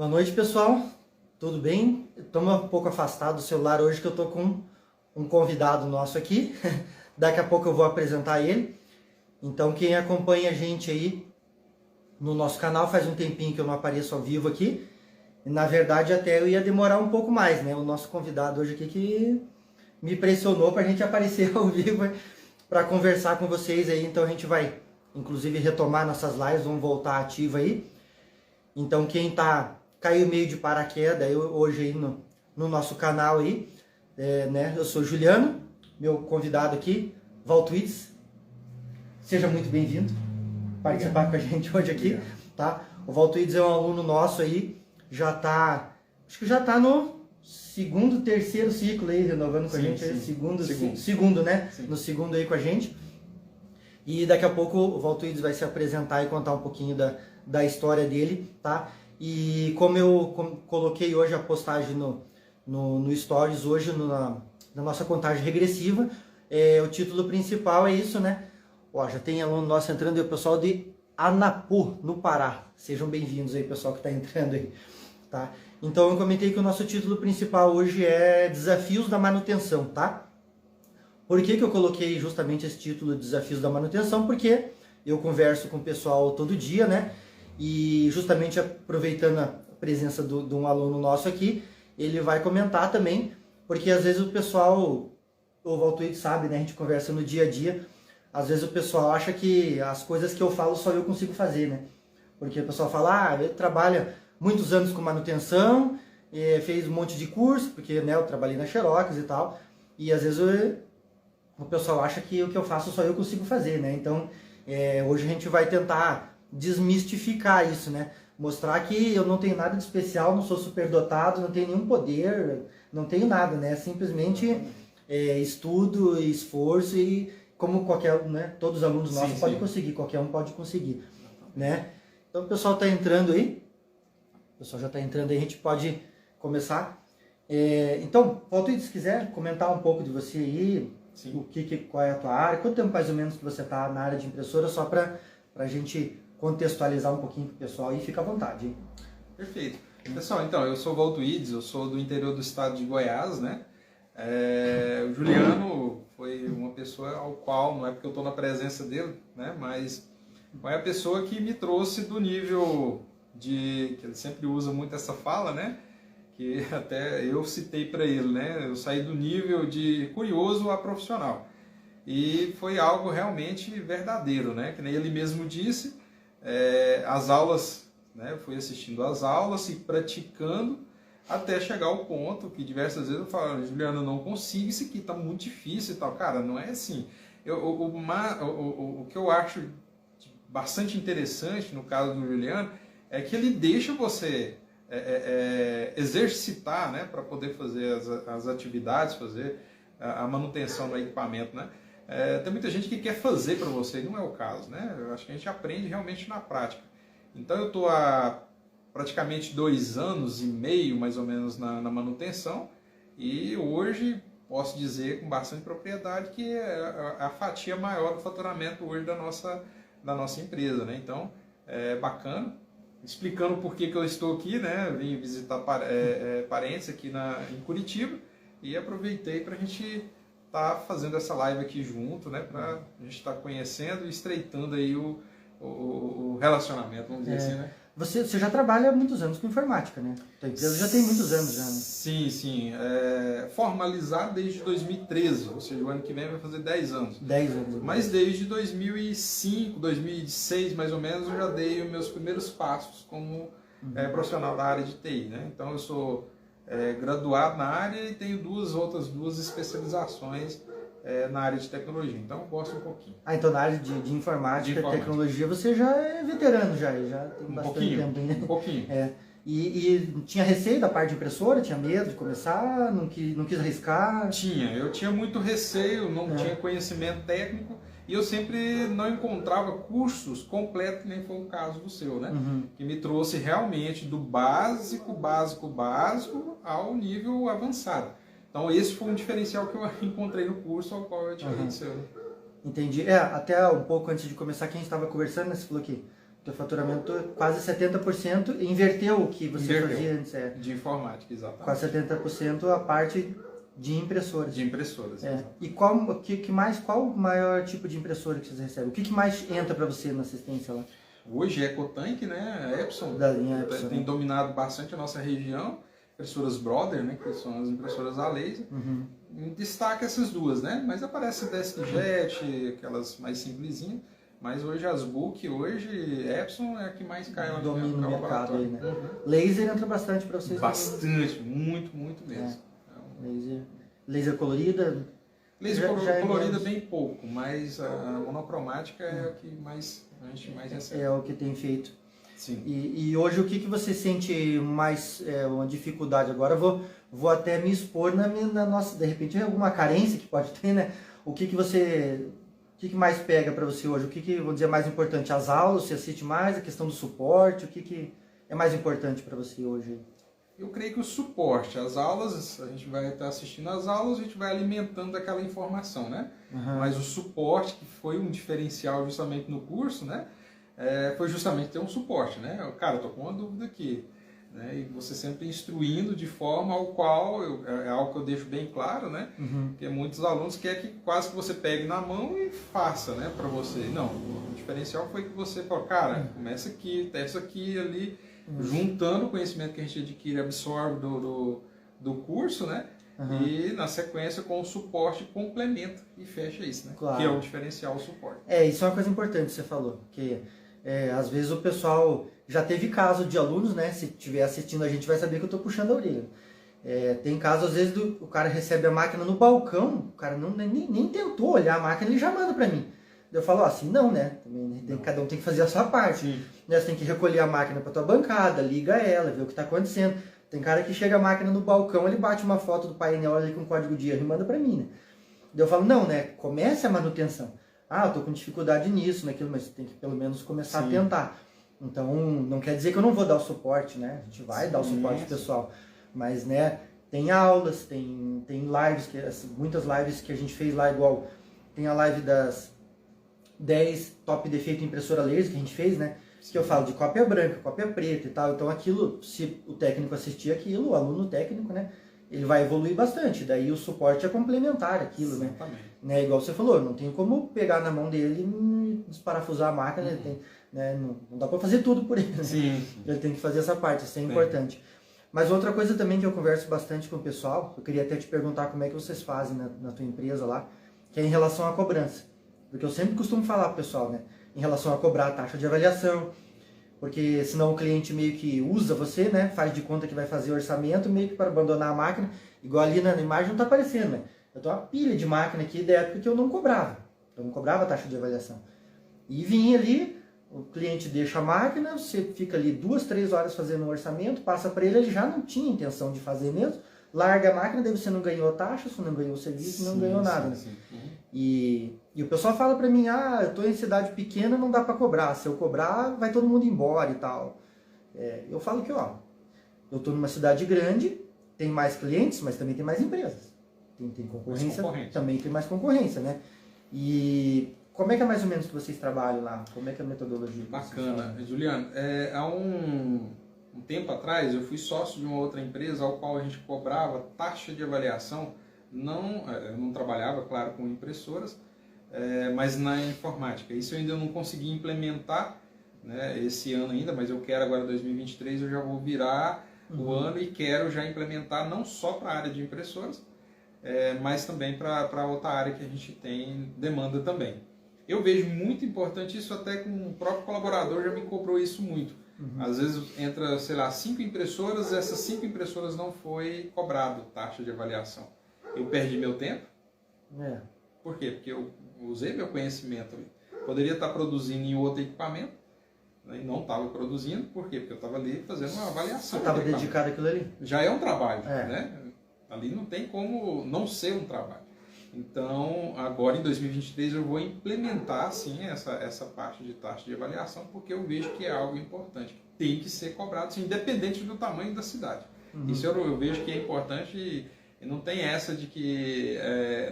Boa noite, pessoal. Tudo bem? Estamos um pouco afastado do celular hoje que eu estou com um convidado nosso aqui. Daqui a pouco eu vou apresentar ele. Então, quem acompanha a gente aí no nosso canal, faz um tempinho que eu não apareço ao vivo aqui. E, na verdade, até eu ia demorar um pouco mais, né? O nosso convidado hoje aqui que me pressionou para a gente aparecer ao vivo para conversar com vocês aí. Então, a gente vai, inclusive, retomar nossas lives, vamos voltar ativa aí. Então, quem caiu meio de paraquedas hoje aí no nosso canal aí, né? Eu sou Juliano, meu convidado aqui, Valtwitz. Seja muito bem-vindo participar com a gente hoje aqui, tá? O Valtwitz é um aluno nosso aí, acho que já tá no segundo, terceiro ciclo aí, renovando com a gente, segundo, né? Sim. No segundo aí com a gente. E daqui a pouco o Valtwitz vai se apresentar e contar um pouquinho da história dele, tá? E como eu coloquei hoje a postagem no Stories, hoje na nossa contagem regressiva, o título principal é isso, né? Ó, já tem aluno nosso entrando aí, o pessoal de Anapu, no Pará. Sejam bem-vindos aí, pessoal que está entrando aí, tá? Então eu comentei que o nosso título principal hoje é Desafios da Manutenção, tá? Por que eu coloquei justamente esse título, Desafios da Manutenção? Porque eu converso com o pessoal todo dia, né? E justamente aproveitando a presença de um aluno nosso aqui, ele vai comentar também, porque às vezes o pessoal, o Valtwitz sabe, né? A gente conversa no dia a dia, às vezes o pessoal acha que as coisas que eu falo só eu consigo fazer, né? Porque o pessoal fala, ele trabalha muitos anos com manutenção, fez um monte de curso, porque né, eu trabalhei na Xerox e tal, e às vezes o pessoal acha que o que eu faço só eu consigo fazer, né? Então, hoje a gente vai tentar desmistificar isso, né? Mostrar que eu não tenho nada de especial, não sou superdotado, não tenho nenhum poder, não tenho nada, né? Simplesmente estudo, esforço e como qualquer, né? Todos os alunos nossos podem conseguir, qualquer um pode conseguir, né? Então o pessoal está entrando aí, o pessoal já está entrando aí, a gente pode começar. Então, Valtwitz, se quiser comentar um pouco de você aí, qual é a tua área, quanto tempo mais ou menos que você está na área de impressora, só para a gente contextualizar um pouquinho para o pessoal e fica à vontade. Hein? Perfeito. Pessoal, então, eu sou o Valtwitz, eu sou do interior do estado de Goiás, né? O Juliano foi uma pessoa ao qual, não é porque eu estou na presença dele, né? Mas foi a pessoa que me trouxe do nível que ele sempre usa muito essa fala, né? Que até eu citei para ele, né? Eu saí do nível de curioso a profissional. E foi algo realmente verdadeiro, né? Que nem ele mesmo disse, as aulas, né? Eu fui assistindo às aulas e praticando até chegar ao ponto que diversas vezes eu falo, Juliano, eu não consigo, isso aqui tá muito difícil e tal. Cara, não é assim. O que eu acho bastante interessante no caso do Juliano é que ele deixa você exercitar, né? Para poder fazer as atividades, fazer a manutenção do equipamento, né? Tem muita gente que quer fazer para você, e não é o caso, né? Eu acho que a gente aprende realmente na prática. Então eu estou há praticamente 2 anos e meio, mais ou menos, na manutenção, e hoje posso dizer com bastante propriedade que é a fatia maior do faturamento hoje da nossa empresa, né? Então, é bacana. Explicando por que eu estou aqui, né? Vim visitar parentes aqui em Curitiba e aproveitei para a gente tá fazendo essa live aqui junto, né, para a gente estar conhecendo e estreitando aí o relacionamento, vamos dizer assim, né? Você já trabalha há muitos anos com informática, né? A empresa já tem muitos anos já, né? Sim. Formalizado desde 2013, ou seja, o ano que vem vai fazer 10 anos. 10 anos. Mas desde 2005, 2006, mais ou menos, eu já dei os meus primeiros passos como profissional da área de TI, né? Então eu sou graduado na área e tenho outras duas especializações na área de tecnologia, então eu gosto um pouquinho. Então na área de informática e tecnologia você já é veterano, já tem bastante tempo. Um pouquinho. E tinha receio da parte de impressora? Tinha medo de começar? Não quis arriscar? Eu tinha muito receio, não tinha conhecimento técnico e eu sempre não encontrava cursos completos, que nem foi o caso do seu, né? Que me trouxe realmente do básico ao nível avançado. Então esse foi um diferencial que eu encontrei no curso ao qual eu tirei do seu. Entendi. Até um pouco antes de começar, quem estava conversando, né, você falou que Teu faturamento quase 70% inverteu o que você fazia antes. De informática, exatamente. Quase 70% a parte de impressoras. De impressoras. E qual o maior tipo de impressora que vocês recebem? O que mais entra para você na assistência lá? Hoje é EcoTank, né? A Epson. Da linha Epson, tem dominado bastante a nossa região. Impressoras Brother, né? Que são as impressoras a laser. Em destaque essas duas, né? Mas aparece DeskJet, aquelas mais simplesinhas. Mas hoje as Book, Epson é a que mais cai lá no domina o mercado aí, né? Laser entra bastante para vocês? Bastante, muito mesmo. Laser colorida? Laser colorida bem pouco, mas a monocromática é a que a gente mais recebe. É o que tem feito. Sim. E hoje o que você sente mais uma dificuldade? Agora vou até me expor na nossa, de repente alguma carência que pode ter, né? O que mais pega para você hoje? Vamos dizer, é mais importante? As aulas, você assiste mais? A questão do suporte? O que é mais importante para você hoje? Eu creio que o suporte, as aulas, a gente vai estar assistindo as aulas, a gente vai alimentando aquela informação, né? Mas o suporte, que foi um diferencial justamente no curso, né? Foi justamente ter um suporte, né? Cara, eu tô com uma dúvida aqui. Né? E você sempre instruindo de forma ao qual, é algo que eu deixo bem claro, né? Porque muitos alunos querem que quase que você pegue na mão e faça, né, para você. Não, o diferencial foi que você falou, cara, começa aqui, testa aqui, ali, juntando o conhecimento que a gente adquire, absorve do curso, né? E na sequência com o suporte complementa e fecha isso, né? Claro. Que é o diferencial, o suporte. Isso é uma coisa importante que você falou, que às vezes o pessoal já teve caso de alunos, né? Se estiver assistindo a gente vai saber que eu estou puxando a orelha. Tem caso às vezes o cara recebe a máquina no balcão, o cara nem tentou olhar a máquina, ele já manda para mim. Eu falo assim, não, né? Também, cada um tem que fazer a sua parte. Né? Você tem que recolher a máquina para tua bancada, liga ela, ver o que está acontecendo. Tem cara que chega a máquina no balcão, ele bate uma foto do painel ali com código de erro e manda para mim, né? Eu falo, não, né? Comece a manutenção. Eu tô com dificuldade nisso, naquilo, mas tem que pelo menos começar a tentar. Então, não quer dizer que eu não vou dar o suporte, né? A gente vai dar o suporte pessoal. Mas, né, tem aulas, tem lives, muitas lives que a gente fez lá igual. Tem a live das 10 top defeito impressora laser que a gente fez, né? Que eu falo de cópia branca, cópia preta e tal. Então, aquilo, se o técnico assistir aquilo, o aluno técnico, né? Ele vai evoluir bastante. Daí o suporte é complementar aquilo, né? Né? Igual você falou, não tem como pegar na mão dele e desparafusar a máquina, ele tem, né? Não dá para fazer tudo por ele, né? Sim. Ele tem que fazer essa parte, isso é importante. Mas outra coisa também que eu converso bastante com o pessoal, eu queria até te perguntar como é que vocês fazem na tua empresa lá, que é em relação à cobrança. Porque eu sempre costumo falar pro pessoal, né? Em relação a cobrar a taxa de avaliação, porque senão o cliente meio que usa você, né? Faz de conta que vai fazer o orçamento, meio que para abandonar a máquina, igual ali na imagem não está aparecendo, né? Eu tenho uma pilha de máquina aqui da época que eu não cobrava. Eu não cobrava a taxa de avaliação. E vinha ali, o cliente deixa a máquina, você fica ali 2, 3 horas fazendo um orçamento, passa para ele, ele já não tinha intenção de fazer mesmo, larga a máquina, daí você não ganhou a taxa, você não ganhou o serviço, não ganhou nada. Né? E o pessoal fala para mim, eu estou em cidade pequena, não dá para cobrar, se eu cobrar, vai todo mundo embora e tal. Eu falo que, eu estou numa cidade grande, tem mais clientes, mas também tem mais empresas. Tem concorrência, também tem mais concorrência, né? E como é que é mais ou menos que vocês trabalham lá? Como é que é a metodologia? Bacana, Juliano. Há um tempo atrás eu fui sócio de uma outra empresa ao qual a gente cobrava taxa de avaliação, eu não trabalhava, claro, com impressoras, mas na informática. Isso eu ainda não consegui implementar, né, esse ano ainda, mas eu quero agora, 2023, eu já vou virar o ano e quero já implementar não só para a área de impressoras, mas também para outra área que a gente tem demanda também. Eu vejo muito importante isso, até com o próprio colaborador já me cobrou isso muito. Às vezes entra, sei lá, 5 impressoras, essas 5 impressoras não foi cobrado taxa de avaliação. Eu perdi meu tempo. Por quê? Porque eu usei meu conhecimento. Poderia estar produzindo em outro equipamento, né, e não estava produzindo. Por quê? Porque eu estava ali fazendo uma avaliação. Você estava dedicado àquilo ali? Já é um trabalho, né? Ali não tem como não ser um trabalho. Então, agora em 2023 eu vou implementar sim essa parte de taxa de avaliação, porque eu vejo que é algo importante, que tem que ser cobrado, sim, independente do tamanho da cidade. Isso eu vejo que é importante e não tem essa de que,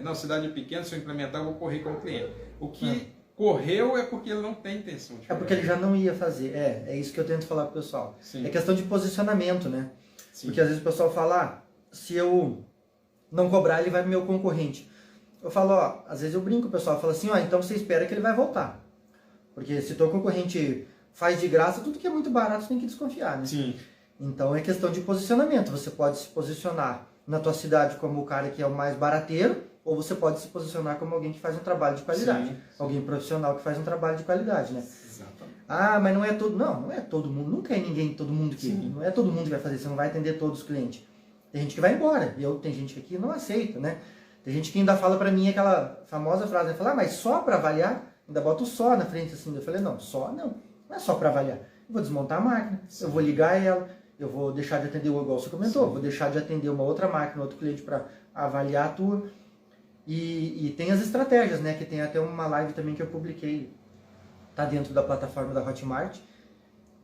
não, cidade é pequena, se eu implementar eu vou correr com o cliente. O que correu é porque ele não tem intenção de É fazer. porque ele já não ia fazer. É isso que eu tento falar pro pessoal. Sim. É questão de posicionamento, né? Sim. Porque às vezes o pessoal fala, se eu não cobrar, ele vai pro meu concorrente. Eu falo, às vezes eu brinco, o pessoal fala assim, então você espera que ele vai voltar. Porque se teu concorrente faz de graça, tudo que é muito barato você tem que desconfiar, né? Sim. Então é questão de posicionamento. Você pode se posicionar na tua cidade como o cara que é o mais barateiro, ou você pode se posicionar como alguém que faz um trabalho de qualidade. Sim. Alguém profissional que faz um trabalho de qualidade, né? Exatamente. Mas não é todo... Não é todo mundo. Nunca é ninguém, todo mundo que... Sim. Não é todo mundo que vai fazer, você não vai atender todos os clientes. Tem gente que vai embora, tem gente que aqui não aceita, né? Tem gente que ainda fala pra mim aquela famosa frase, né? Fala, mas só pra avaliar? Ainda bota o só na frente assim. Eu falei, não, só não. Não é só pra avaliar. Eu vou desmontar a máquina, Sim. eu vou ligar ela, eu vou deixar de atender, igual você comentou, Sim. vou deixar de atender uma outra máquina, outro cliente para avaliar a tua. E tem as estratégias, né? Que tem até uma live também que eu publiquei, tá dentro da plataforma da Hotmart,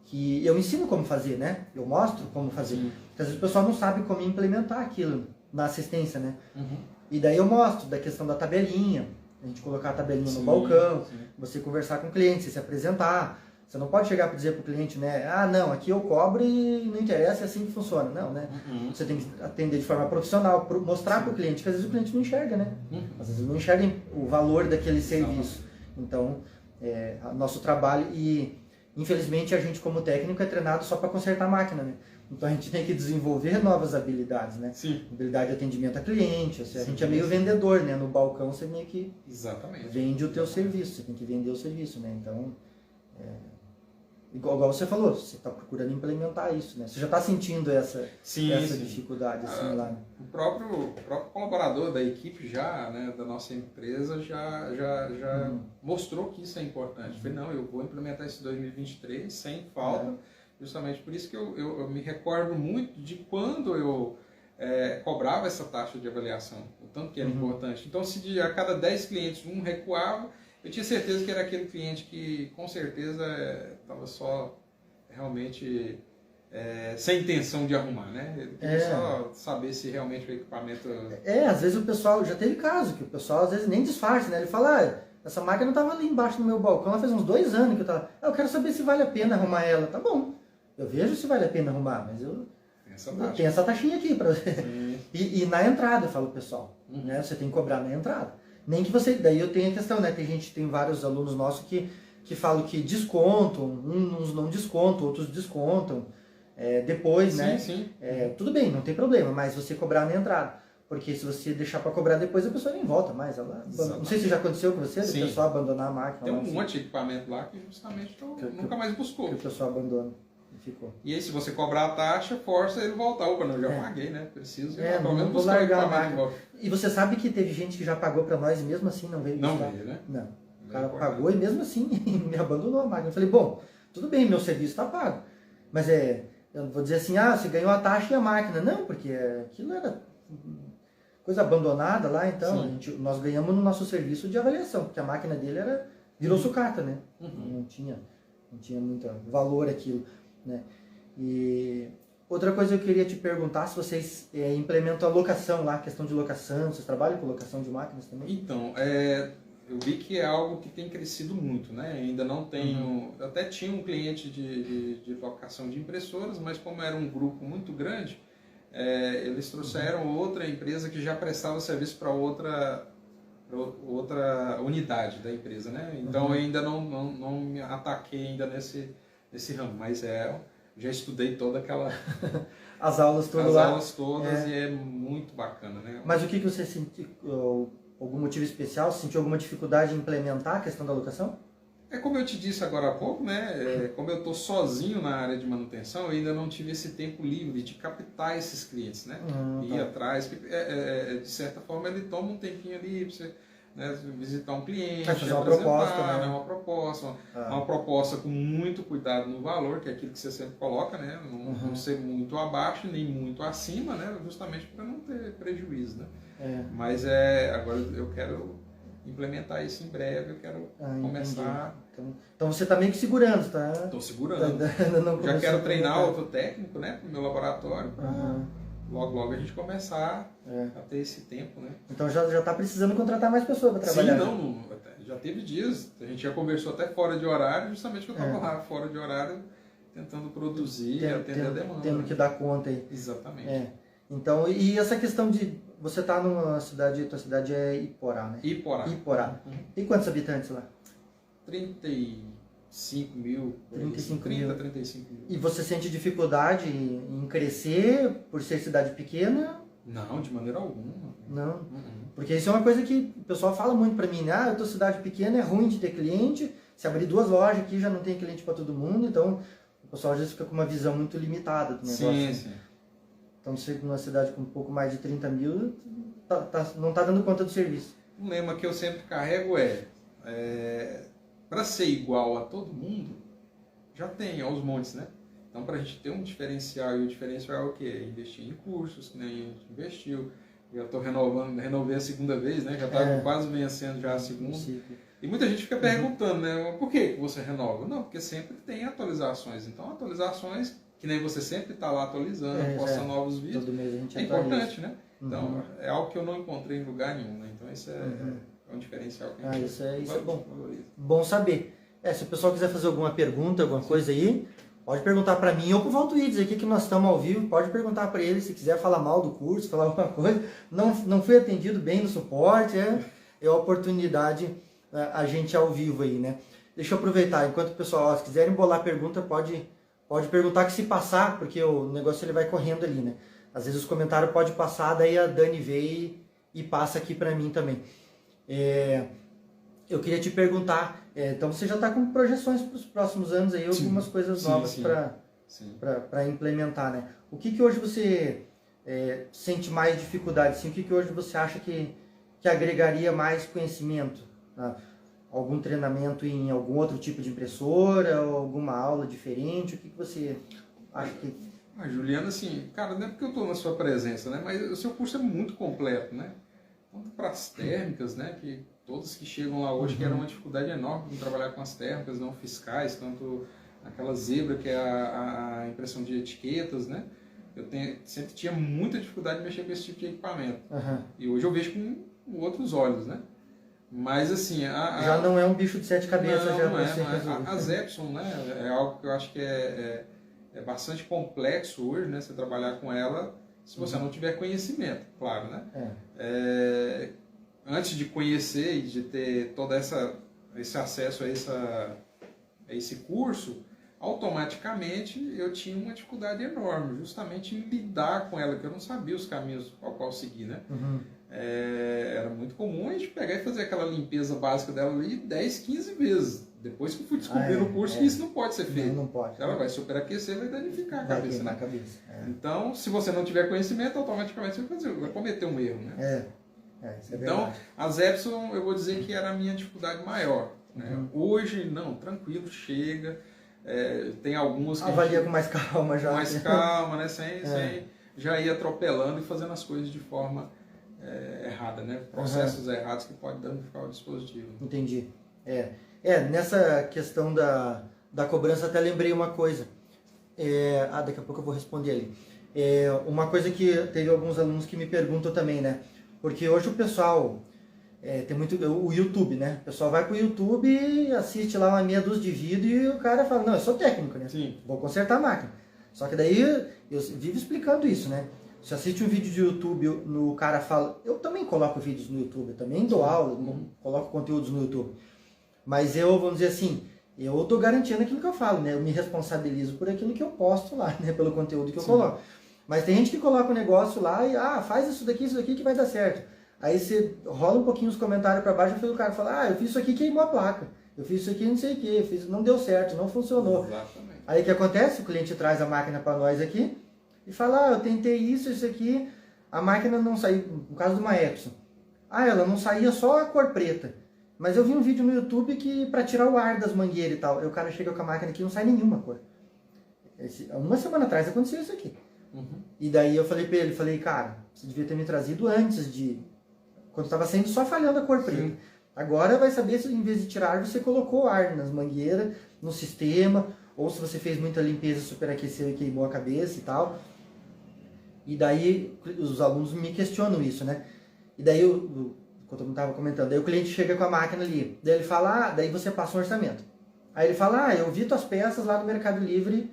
que eu ensino como fazer, né? Eu mostro como fazer. Sim. Porque às vezes o pessoal não sabe como implementar aquilo na assistência, né? Uhum. E daí eu mostro da questão da tabelinha, a gente colocar a tabelinha Sim, no balcão, sim. você conversar com o cliente, você se apresentar. Você não pode chegar para dizer para o cliente, né? Não, aqui eu cobro e não interessa, é assim que funciona. Não, né? Uhum. Você tem que atender de forma profissional, mostrar para o cliente, que às vezes o cliente não enxerga, né? Uhum. Às vezes não enxerga o valor daquele serviço. Então, nosso trabalho, e infelizmente a gente como técnico é treinado só para consertar a máquina, né? Então a gente tem que desenvolver novas habilidades, né? Sim. Habilidade de atendimento a cliente, a Sim, gente é meio vendedor, né? No balcão você meio que Exatamente. vende o teu serviço, você tem que vender o serviço, né? Então, igual você falou, você está procurando implementar isso, né? Você já está sentindo essa Sim. dificuldade, assim, lá. O próprio colaborador da equipe já, né, da nossa empresa, já mostrou que isso é importante. Eu falei, não, eu vou implementar isso em 2023 sem falta, justamente por isso que eu me recordo muito de quando eu cobrava essa taxa de avaliação, o tanto que era importante. Então, se a cada 10 clientes um recuava, eu tinha certeza que era aquele cliente que, com certeza, estava só realmente sem intenção de arrumar, né? Ele queria só saber se realmente o equipamento... Às vezes o pessoal, já teve caso, que o pessoal às vezes nem disfarça, né? Ele fala, essa máquina estava ali embaixo do meu balcão, ela faz uns 2 anos que eu tava... eu quero saber se vale a pena arrumar ela. Tá bom, eu vejo se vale a pena arrumar, mas eu tenho essa taxinha aqui para você. E na entrada, eu falo, pessoal, né? Você tem que cobrar na entrada. Nem que você... Daí eu tenho a questão, né? Tem vários alunos nossos que falam que descontam, uns não descontam, outros descontam depois, né? Sim. Tudo bem, não tem problema, mas você cobrar na entrada. Porque se você deixar para cobrar depois, a pessoa nem volta mais. Não sei se já aconteceu com você, o pessoal abandonar a máquina. Tem lá, um monte de equipamento lá que justamente nunca mais buscou. Que o pessoal abandona. Ficou. E aí, se você cobrar a taxa, força ele voltar. Opa, não, eu já paguei, né? Preciso pelo menos vou buscar o largar a equipamento de máquina. volta. E você sabe que teve gente que já pagou para nós e mesmo assim não veio Não buscar? veio, né? Não. O cara pagou e mesmo assim me abandonou a máquina. Eu falei, bom, tudo bem, meu serviço está pago. Mas eu vou dizer assim, você ganhou a taxa e a máquina. Não, porque aquilo era coisa abandonada lá, então nós ganhamos no nosso serviço de avaliação, porque a máquina dele virou sucata, né? Não tinha muito valor aquilo, né? E outra coisa que eu queria te perguntar, se vocês implementam a locação lá, questão de locação, vocês trabalham com locação de máquinas também? Então, eu vi que é algo que tem crescido muito, né? Ainda não tenho... Eu até tinha um cliente de locação de impressoras, mas como era um grupo muito grande, eles trouxeram outra empresa que já prestava serviço para outra unidade da empresa, né? Então eu ainda não me ataquei ainda nesse ramo, mas já estudei toda aquela... As aulas todas lá. As aulas todas e é muito bacana, né? Mas o que você sentiu, algum motivo especial, você sentiu alguma dificuldade em implementar a questão da locação? Como eu te disse agora há pouco, né? Como eu estou sozinho na área de manutenção, eu ainda não tive esse tempo livre de captar esses clientes, né? Ir atrás, de certa forma ele toma um tempinho ali para você... Né, visitar um cliente, fazer uma proposta, né? Uma proposta com muito cuidado no valor, que é aquilo que você sempre coloca, né? Não ser muito abaixo nem muito acima, né? Justamente para não ter prejuízo, né? Mas agora eu quero implementar isso em breve, eu quero começar... Então você está meio que segurando, tá? Estou segurando. Já quero treinar outro técnico, né? Para o meu laboratório, logo a gente começar a ter esse tempo, né? Então já está precisando contratar mais pessoas para trabalhar. Sim, Já teve dias, a gente já conversou até fora de horário, justamente que eu estava lá fora de horário, tentando produzir e atender a demanda. Tendo que dar conta aí. Exatamente. Então, e essa questão de você tá numa cidade, tua cidade é Iporá, né? Iporá. Iporá. E quantos habitantes lá? 35 mil. 35 30, mil. 35 mil. E você sente dificuldade em crescer por ser cidade pequena? Não, de maneira alguma. Não. Porque isso é uma coisa que o pessoal fala muito pra mim, né? Ah, eu tô cidade pequena, é ruim de ter cliente. Se abrir 2 lojas aqui já não tem cliente para todo mundo, então o pessoal às vezes fica com uma visão muito limitada do negócio. Sim, sim. Então você numa cidade com um pouco mais de 30 mil, não tá dando conta do serviço. Um lema que eu sempre carrego para ser igual a todo mundo, já tem aos montes, né? Então, para a gente ter um diferencial, e o diferencial é o quê? Investir em cursos, que nem a gente investiu. Já estou renovei a segunda vez, né? Já estava quase vencendo já a segunda. E muita gente fica perguntando, né? Por que você renova? Não, porque sempre tem atualizações. Então, atualizações, que nem você sempre está lá atualizando, posta novos vídeos, todo mês a gente importante, né? Então, é algo que eu não encontrei em lugar nenhum, né? Então, isso é um diferencial que a gente isso é bom. valoriza. Bom saber. Se o pessoal quiser fazer alguma pergunta, alguma coisa aí, pode perguntar para mim ou para o Valtuídes aqui que nós estamos ao vivo. Pode perguntar para ele se quiser falar mal do curso, falar alguma coisa. Não fui atendido bem no suporte, é a oportunidade a gente ao vivo aí, né? Deixa eu aproveitar, enquanto o pessoal, se quiserem bolar pergunta, pode perguntar que se passar, porque o negócio ele vai correndo ali, né? Às vezes os comentários pode passar, daí a Dani vê e passa aqui para mim também. Eu queria te perguntar, então você já está com projeções para os próximos anos aí, algumas coisas novas para implementar, né? O que hoje você sente mais dificuldade? Assim, o que hoje você acha que agregaria mais conhecimento? Né? Algum treinamento em algum outro tipo de impressora, ou alguma aula diferente? O que você acha que... Juliana, assim, cara, não é porque eu estou na sua presença, né? Mas o seu curso é muito completo, né? Tanto para as térmicas, né? Que todos que chegam lá hoje que era uma dificuldade enorme em trabalhar com as térmicas não fiscais, tanto aquela zebra que é a impressão de etiquetas, né? Sempre tinha muita dificuldade de mexer com esse tipo de equipamento. E hoje eu vejo com outros olhos, né? Mas assim... já não é um bicho de 7 cabeças. Não é. A Zepson, né? É algo que eu acho que é bastante complexo hoje, né? Você trabalhar com ela se você não tiver conhecimento, claro, né? Antes de conhecer e de ter todo esse acesso a esse curso, automaticamente eu tinha uma dificuldade enorme, justamente em lidar com ela, que eu não sabia os caminhos ao qual seguir, né? Era muito comum a gente pegar e fazer aquela limpeza básica dela ali 10, 15 vezes. Depois que eu fui descobrir no curso que isso não pode ser feito. Não pode. Ela vai superaquecer, vai danificar a cabeça, né? Então, se você não tiver conhecimento, automaticamente você vai cometer um erro, né? Isso é então, verdade. a Zepson, eu vou dizer que era a minha dificuldade maior. Né? Hoje, não, tranquilo, chega. Tem alguns que avalia com mais calma já. Com mais calma, né? Sem já ir atropelando e fazendo as coisas de forma errada, né? Processos errados que podem danificar o dispositivo. Entendi. Nessa questão da cobrança, até lembrei uma coisa. Daqui a pouco eu vou responder ali. Uma coisa que teve alguns alunos que me perguntam também, né? Porque hoje o pessoal tem muito o YouTube, né? O pessoal vai pro YouTube e assiste lá uma meia dúzia de vídeo e o cara fala, não, eu sou técnico, né? Sim. Vou consertar a máquina. Só que daí eu vivo explicando isso, né? Você assiste um vídeo de YouTube, o cara fala... Eu também coloco vídeos no YouTube, eu também dou aula, coloco conteúdos no YouTube. Mas vamos dizer assim, eu estou garantindo aquilo que eu falo, né? Eu me responsabilizo por aquilo que eu posto lá, né? Pelo conteúdo que eu coloco. Mas tem gente que coloca o negócio lá e, faz isso daqui que vai dar certo. Aí você rola um pouquinho os comentários para baixo e o cara fala, eu fiz isso aqui e queimou a placa. Eu fiz isso aqui não sei o que, não deu certo, não funcionou. Exatamente. Aí o que acontece? O cliente traz a máquina para nós aqui e fala, eu tentei isso aqui, a máquina não saiu, no caso de uma Epson. Ela não saía só a cor preta. Mas eu vi um vídeo no YouTube que para tirar o ar das mangueiras e tal, aí o cara chega com a máquina aqui e não sai nenhuma cor. Uma semana atrás aconteceu isso aqui. E daí eu falei pra ele, cara, você devia ter me trazido antes quando estava saindo só falhando a cor preta. Agora vai saber se em vez de tirar ar, você colocou ar nas mangueiras, no sistema, ou se você fez muita limpeza, superaqueceu e queimou a cabeça e tal. E daí os alunos me questionam isso, né? E daí enquanto eu não estava comentando. Daí o cliente chega com a máquina ali, daí ele fala, daí você passa um orçamento. Aí ele fala, eu vi tuas peças lá no Mercado Livre,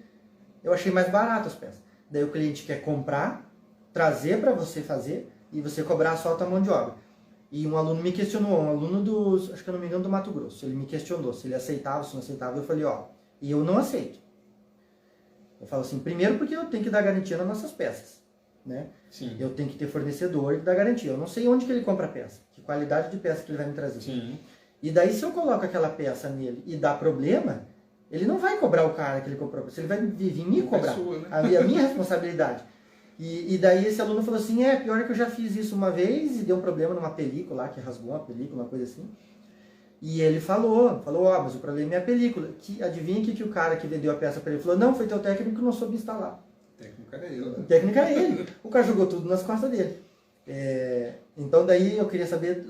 eu achei mais barato as peças. Daí o cliente quer comprar, trazer para você fazer e você cobrar só a tua mão de obra. E um aluno me questionou, um aluno acho que eu não me engano, do Mato Grosso, ele me questionou se ele aceitava, se não aceitava, eu falei, e eu não aceito. Eu falo assim, primeiro porque eu tenho que dar garantia nas nossas peças, né? Sim. Eu tenho que ter fornecedor que dá garantia. Eu não sei onde que ele compra a peça, que qualidade de peça que ele vai me trazer. Sim. E daí se eu coloco aquela peça nele e dá problema, ele não vai cobrar o cara que ele comprou a peça, ele vai vir me cobrar. É sua, né? A minha responsabilidade. E daí esse aluno falou assim, pior que eu já fiz isso uma vez e deu um problema numa película lá, que rasgou uma película, uma coisa assim. E ele falou, mas o problema é a película. Adivinha que o cara que vendeu a peça para ele falou, não, foi teu técnico que não soube instalar. O técnico era ele. O técnico era ele. O cara jogou tudo nas costas dele. Então daí eu queria saber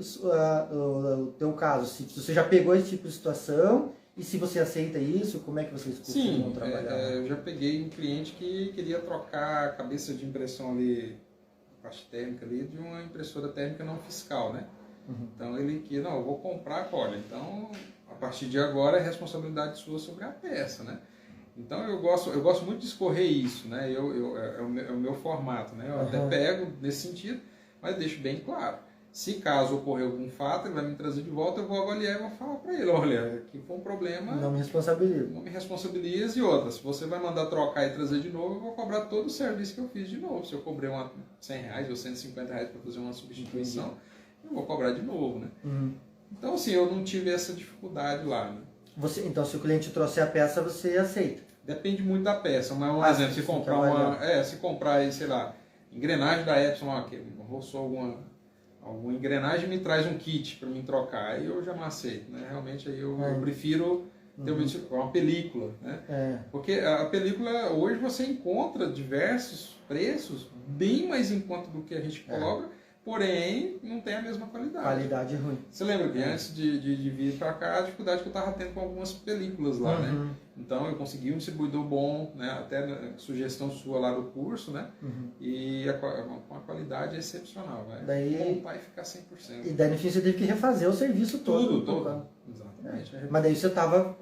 o teu caso, se você já pegou esse tipo de situação e se você aceita isso, como é que vocês costumam trabalhar? Eu já peguei um cliente que queria trocar a cabeça de impressão ali, a parte térmica ali, de uma impressora térmica não fiscal, né? Uhum. Então ele queria, eu vou comprar, olha, então a partir de agora é responsabilidade sua sobre a peça, né? Então eu gosto muito de escorrer isso, né? É o meu formato, né? Eu até pego nesse sentido, mas deixo bem claro. Se caso ocorrer algum fato, ele vai me trazer de volta, eu vou avaliar e vou falar para ele, olha, aqui foi um problema. Não me responsabilizo. Não me responsabilize e outra. Se você vai mandar trocar e trazer de novo, eu vou cobrar todo o serviço que eu fiz de novo. Se eu cobrei R$100 ou R$150 para fazer uma substituição, eu vou cobrar de novo, né? Uhum. Então, assim, eu não tive essa dificuldade lá, né? Então, se o cliente trouxer a peça, você aceita? Depende muito da peça. Mas um exemplo, se comprar aí, sei lá, engrenagem da Epson, roçou alguma engrenagem, me traz um kit para mim trocar, aí eu já não aceito, né? Realmente aí eu prefiro ter uma película, né? Porque a película, hoje você encontra diversos preços bem mais em conta do que a gente cobra, porém não tem a mesma qualidade. Qualidade ruim. Você lembra que antes de vir para cá, a dificuldade que eu estava tendo com algumas películas lá, né? Então eu consegui um distribuidor bom, né? Até sugestão sua lá do curso, né? E com a qualidade excepcional, vai. Daí, comprar e ficar 100%. E daí no fim você teve que refazer o serviço todo. Todo. Exatamente. Mas daí você estava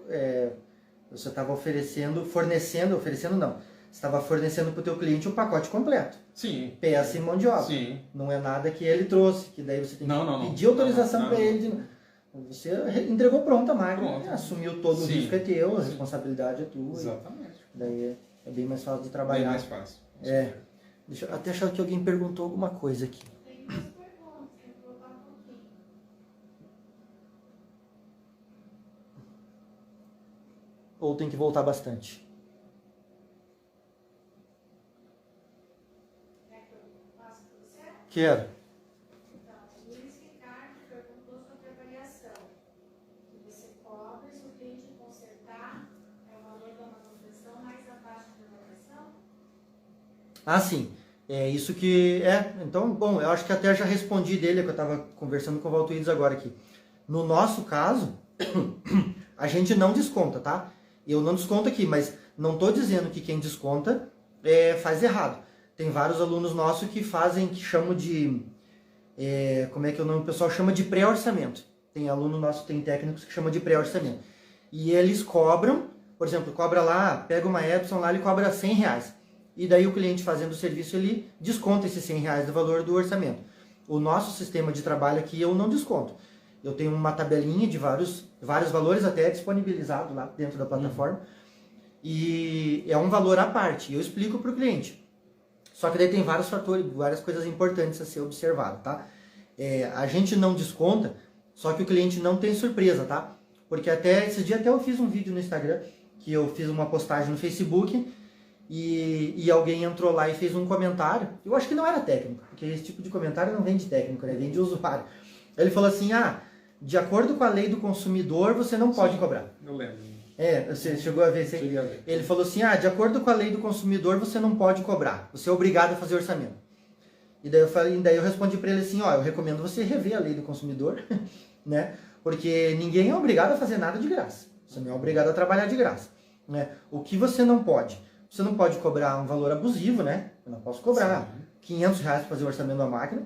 fornecendo para o teu cliente um pacote completo. Sim. Peça e mão de obra. Sim. Não é nada que ele trouxe, que daí você tem que pedir autorização para ele. Você entregou pronta a máquina, assumiu todo o risco, é teu, a responsabilidade é tua. Exatamente. Daí é bem mais fácil de trabalhar. Bem mais fácil. Deixa eu até achar que alguém perguntou alguma coisa aqui. Tem duas perguntas, tem que voltar um pouquinho. Ou tem que voltar bastante? Quer que eu faça tudo certo? Quero. Então, o Luiz Ricardo perguntou sobre avaliação. Que você cobra, se o cliente consertar, é o valor da manutenção mais a taxa de avaliação? Ah, sim. É isso que Então, bom, eu acho que até já respondi dele, que eu estava conversando com o Valtuídes agora aqui. No nosso caso, a gente não desconta, tá? Eu não desconto aqui, mas não estou dizendo que quem desconta faz errado. Tem vários alunos nossos que chamam de... como é que é o nome? O pessoal chama de pré-orçamento. Tem aluno nosso, tem técnicos que chamam de pré-orçamento. E eles cobram, por exemplo, cobra lá, pega uma Epson lá, ele cobra R$100. E daí o cliente fazendo o serviço, ele desconta esses R$100 do valor do orçamento. O nosso sistema de trabalho aqui eu não desconto. Eu tenho uma tabelinha de vários valores até disponibilizado lá dentro da plataforma. E é um valor à parte. Eu explico para o cliente. Só que daí tem vários fatores, várias coisas importantes a ser observado, tá? A gente não desconta, só que o cliente não tem surpresa, tá? Porque esses dias eu fiz um vídeo no Instagram, que eu fiz uma postagem no Facebook, e alguém entrou lá e fez um comentário. Eu acho que não era técnico, porque esse tipo de comentário não vem de técnico, né? Vem de usuário. Ele falou assim, de acordo com a lei do consumidor, você não pode cobrar. Eu lembro. Você chegou a ver? Ele falou assim, de acordo com a lei do consumidor, você não pode cobrar. Você é obrigado a fazer orçamento. E daí eu respondi para ele assim, eu recomendo você rever a lei do consumidor, né? Porque ninguém é obrigado a fazer nada de graça. Você não é obrigado a trabalhar de graça, né? O que você não pode? Você não pode cobrar um valor abusivo, né? Eu não posso cobrar R$500 para fazer o orçamento da máquina.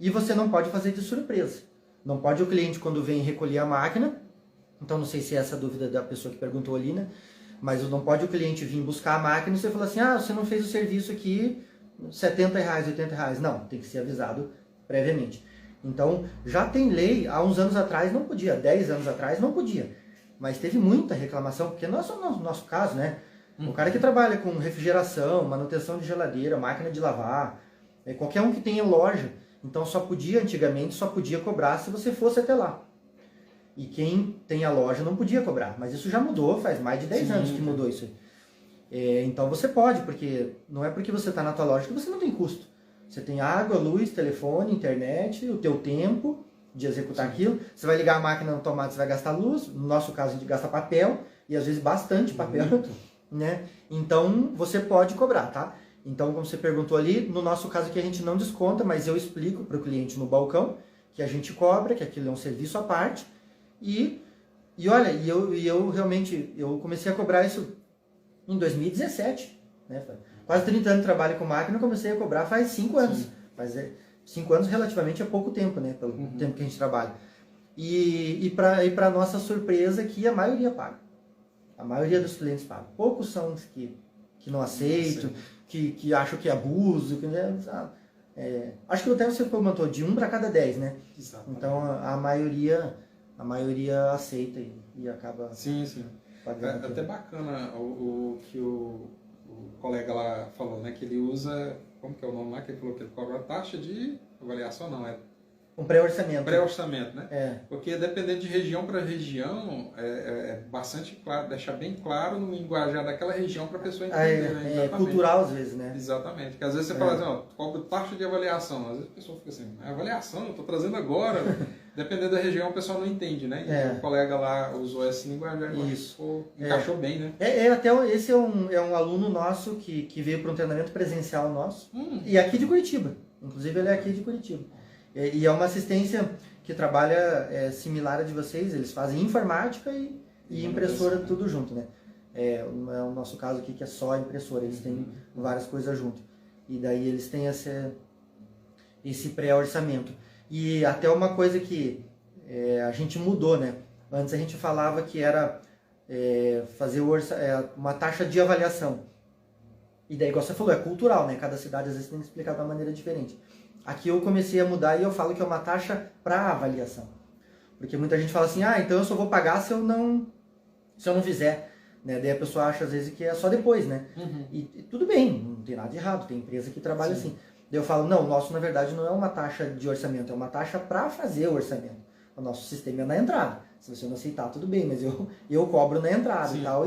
E você não pode fazer de surpresa. Não pode o cliente, quando vem recolher a máquina, então não sei se é essa a dúvida da pessoa que perguntou ali, né? Mas não pode o cliente vir buscar a máquina e você falar assim, você não fez o serviço aqui, R$70, R$80. Não, tem que ser avisado previamente. Então, já tem lei, há uns anos atrás não podia, 10 anos atrás não podia. Mas teve muita reclamação, porque não é só no nosso caso, né? O cara que trabalha com refrigeração, manutenção de geladeira, máquina de lavar, qualquer um que tenha loja, então antigamente só podia cobrar se você fosse até lá. E quem tem a loja não podia cobrar, mas isso já mudou, faz mais de 10 anos que mudou isso. Então você pode, porque não é porque você está na tua loja que você não tem custo. Você tem água, luz, telefone, internet, o teu tempo de executar aquilo. Você vai ligar a máquina no tomate, você vai gastar luz. No nosso caso, a gente gasta papel, e às vezes bastante papel. Né? Então você pode cobrar, tá? Então, como você perguntou ali, no nosso caso aqui a gente não desconta, mas eu explico para o cliente no balcão que a gente cobra, que aquilo é um serviço à parte. E olha, eu realmente comecei a cobrar isso em 2017, né? Quase 30 anos de trabalho com máquina, eu comecei a cobrar faz 5 anos. Mas 5 anos relativamente é pouco tempo, né? Pelo tempo que a gente trabalha. E para nossa surpresa aqui, a maioria paga. A maioria dos clientes pagam. Poucos são os que não aceitam, que acham que é abuso. Acho que até você comentou, de 1 para cada 10, né? Exatamente. Então a maioria aceita e acaba pagando. Até bacana o que o colega lá falou, né? Que ele usa, como que é o nome lá? Que ele falou que ele cobra a taxa de avaliação, não, um pré-orçamento. Pré-orçamento, né? Porque dependendo de região para região, é bastante claro, deixar bem claro no linguajar daquela região para a pessoa entender, né? É cultural às vezes, né? Exatamente. Porque às vezes você fala assim, cobra taxa de avaliação. Às vezes a pessoa fica assim, avaliação, eu estou trazendo agora. Dependendo da região, o pessoal não entende, né? E o colega lá usou esse linguajar, encaixou bem, né? Até esse é um aluno nosso que veio para um treinamento presencial nosso, e aqui de Curitiba. Inclusive ele é aqui de Curitiba. E é uma assistência que trabalha similar a de vocês, eles fazem informática e impressora tudo junto, né? É o nosso caso aqui que é só impressora, eles têm várias coisas junto. E daí eles têm esse pré-orçamento. E até uma coisa que a gente mudou, né? Antes a gente falava que era fazer uma taxa de avaliação. E daí, igual você falou, é cultural, né? Cada cidade às vezes tem que explicar de uma maneira diferente. Aqui eu comecei a mudar e eu falo que é uma taxa para avaliação. Porque muita gente fala assim, então eu só vou pagar se eu não fizer. Né? Daí a pessoa acha às vezes que é só depois, né? E tudo bem, não tem nada de errado, tem empresa que trabalha assim. Daí eu falo, não, o nosso na verdade não é uma taxa de orçamento, é uma taxa para fazer o orçamento. O nosso sistema é na entrada. Se você não aceitar, tudo bem, mas eu cobro na entrada e tal.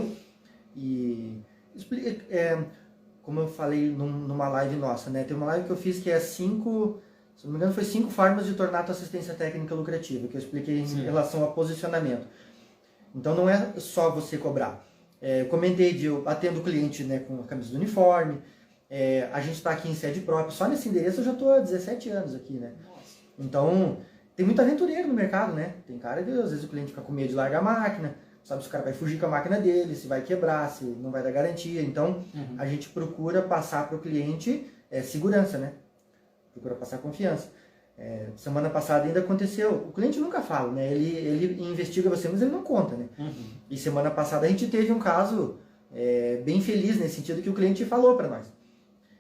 Como eu falei numa live nossa, né? Tem uma live que eu fiz que se não me engano, foi 5 formas de tornar a tua assistência técnica lucrativa, que eu expliquei em relação a posicionamento. Então não é só você cobrar. Eu comentei eu atendo o cliente, né, com a camisa do uniforme, a gente está aqui em sede própria, só nesse endereço eu já estou há 17 anos aqui, né? Então tem muito aventureiro no mercado, né? Tem cara que às vezes o cliente fica com medo de largar a máquina, sabe se o cara vai fugir com a máquina dele, se vai quebrar, se não vai dar garantia. Então, a gente procura passar para o cliente segurança, né? Procura passar confiança. Semana passada ainda aconteceu, o cliente nunca fala, né? Ele investiga você, mas ele não conta, né? E semana passada a gente teve um caso bem feliz nesse sentido que o cliente falou para nós.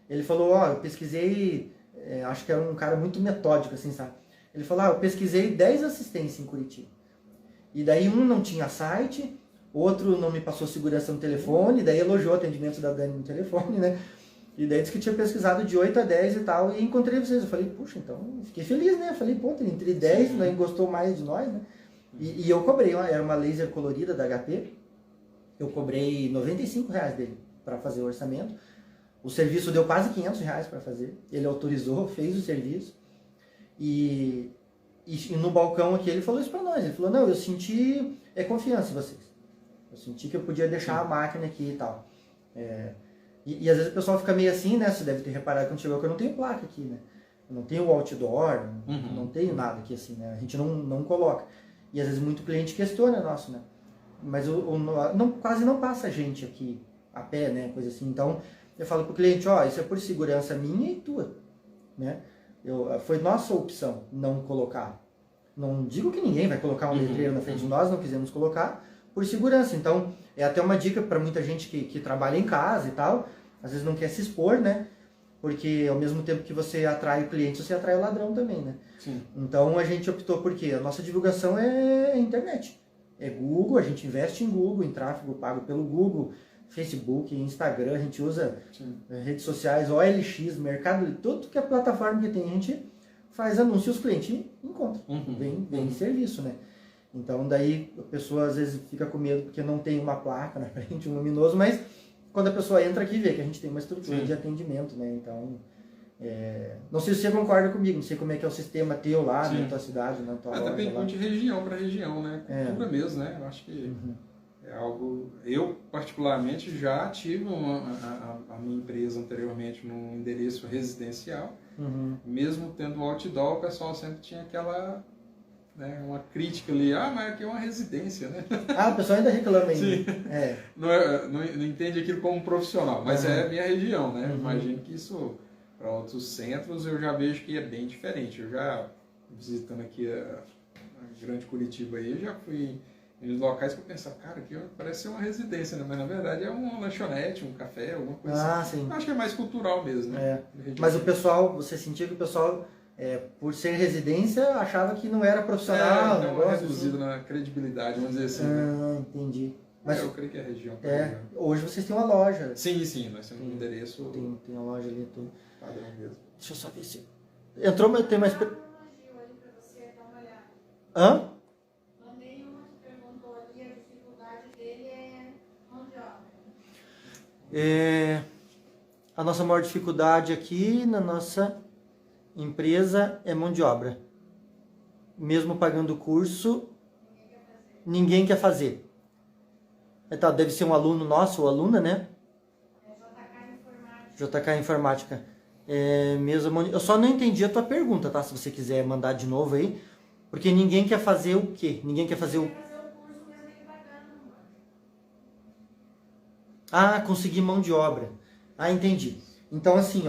Ele falou, eu pesquisei, acho que era um cara muito metódico, assim, sabe? Ele falou, eu pesquisei 10 assistências em Curitiba. E daí um não tinha site, outro não me passou segurança no telefone, daí elogiou o atendimento da Dani no telefone, né? E daí disse que tinha pesquisado de 8 a 10 e tal, e encontrei vocês. Eu falei, puxa, então fiquei feliz, né? Eu falei, entre 10, daí gostou mais de nós, né? E eu cobrei, era uma laser colorida da HP, eu cobrei R$95 dele para fazer o orçamento. O serviço deu quase R$500 para fazer, ele autorizou, fez o serviço, e no balcão aqui ele falou isso para nós, ele falou, não, eu senti confiança em vocês, eu senti que eu podia deixar a máquina aqui e tal. E às vezes o pessoal fica meio assim, né, você deve ter reparado quando chegou que eu não tenho placa aqui, né, eu não tenho outdoor, não tenho nada aqui assim, né, a gente não coloca, e às vezes muito cliente questiona nosso, né, mas quase não passa gente aqui a pé, né, coisa assim, então eu falo pro cliente, isso é por segurança minha e tua, né, foi nossa opção não colocar. Não digo que ninguém vai colocar um letreiro na frente de nós, não quisemos colocar por segurança. Então, é até uma dica para muita gente que trabalha em casa e tal, às vezes não quer se expor, né? Porque ao mesmo tempo que você atrai o cliente, você atrai o ladrão também, né? Sim. Então a gente optou porque a nossa divulgação é internet. É Google, a gente investe em Google, em tráfego pago pelo Google, Facebook, Instagram, a gente usa redes sociais, OLX, Mercado, tudo que é plataforma que tem, a gente faz anúncio e os clientes encontram. Vem em serviço, né? Então daí a pessoa às vezes fica com medo porque não tem uma placa na frente, um luminoso, mas quando a pessoa entra aqui vê que a gente tem uma estrutura de atendimento, né? Então, não sei se você concorda comigo, não sei como é que é o sistema teu lá, na tua cidade, na tua loja. Depende de região para região, né? Cultura mesmo, né? Eu acho que é algo... Eu, particularmente, já tive a minha empresa anteriormente num endereço residencial. Mesmo tendo outdoor, o pessoal sempre tinha aquela... Né, uma crítica ali, mas aqui é uma residência, né? O pessoal ainda reclama ainda. Sim. Não entende aquilo como profissional, mas é a minha região, né? Imagino que isso, para outros centros, eu já vejo que é bem diferente. Eu já, visitando aqui a grande Curitiba aí, eu já fui em locais que eu pensava, cara, aqui parece ser uma residência, né? Mas na verdade é uma lanchonete, um café, alguma coisa assim. Sim. Eu acho que é mais cultural mesmo, né? Mas o pessoal, você sentia que o pessoal... por ser residência, achava que não era profissional. Então é reduzido na credibilidade, vamos dizer assim. Entendi. Mas eu creio que é a região. Hoje vocês têm uma loja. Sim, nós temos um endereço. Tem a loja ali, tudo. Padrão mesmo. Deixa eu só ver se... Entrou, mas tem mais... Mandei uma que perguntou ali, a dificuldade dele é mão de obra. A nossa maior dificuldade aqui na nossa empresa é mão de obra. Mesmo pagando o curso, ninguém quer fazer. Deve ser um aluno nosso ou aluna, né? JK Informática. Eu só não entendi a tua pergunta, tá? Se você quiser mandar de novo aí. Porque ninguém quer fazer o quê? Ninguém quer fazer o... conseguir mão de obra. Entendi. Então, assim,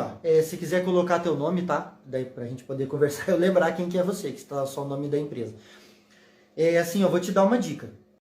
se quiser colocar teu nome, tá? Daí pra gente poder conversar, eu lembrar quem que é você, que está só o nome da empresa. Assim, eu vou te dar uma dica.